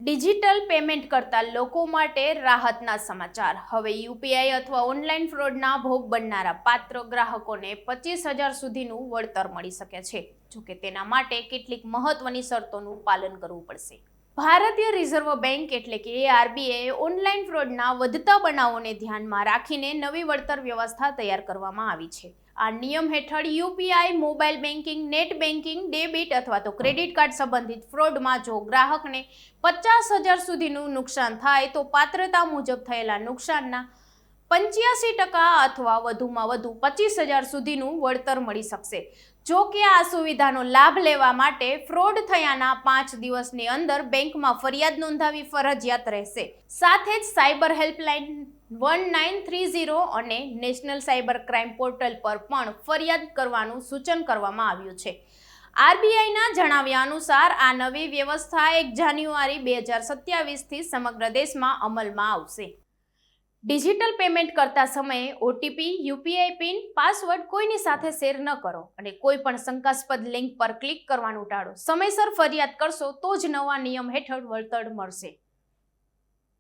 Digital payment કરતા લોકો માટે રાહતના સમાચાર। હવે યુપીઆઈ અથવા ઓનલાઈન ફ્રોડના ભોગ બનનારા પાત્ર ગ્રાહકોને 25,000 સુધીનું વળતર મળી શકે છે। જોકે તેના માટે કેટલીક મહત્વની શરતોનું પાલન કરવું પડશે। ભારતીય રિઝર્વ બેંક એટલે કે આરબીઆઈએ ઓનલાઈન ફ્રોડના વધતા બનાવોને ધ્યાનમાં રાખીને નવી વળતર વ્યવસ્થા તૈયાર કરવામાં આવી છે। આ નિયમ હેઠળ UPI, mobile banking, net banking, debit અથવા તો ક્રેડિટ કાર્ડ સંબંધિત ફ્રોડમાં જો ગ્રાહકને 50,000 સુધીનું નુકસાન થાય તો પાત્રતા મુજબ થયેલા નુકસાનના 85% અથવા વધુમાં વધુ 25,000 સુધીનું વળતર મળી શકશે। જો કે આ સુવિધાનો લાભ લેવા માટે ફ્રોડ થયાના 5 દિવસની અંદર બેંકમાં ફરિયાદ નોંધાવવી ફરજિયાત રહેશે। સાથે જ સાયબર હેલ્પલાઇન 1930 અને નેશનલ સાયબર ક્રાઇમ પોર્ટલ પર પણ ફરિયાદ કરવાનું સૂચન કરવામાં આવ્યું છે। આરબીઆઈના જણાવ્યા અનુસાર આ નવી વ્યવસ્થા 1 જાન્યુઆરી 2027થી સમગ્ર દેશમાં અમલમાં આવશે। ડિજિટલ પેમેન્ટ કરતા સમયે ઓટીપી, યુપીઆઈ પિન, પાસવર્ડ કોઈની સાથે શેર ન કરો અને કોઈ પણ શંકાસ્પદ લિંક પર ક્લિક કરવાનું ટાળો। સમયસર ફરિયાદ કરશો તો જ નવા નિયમ હેઠળ વળતર મળશે।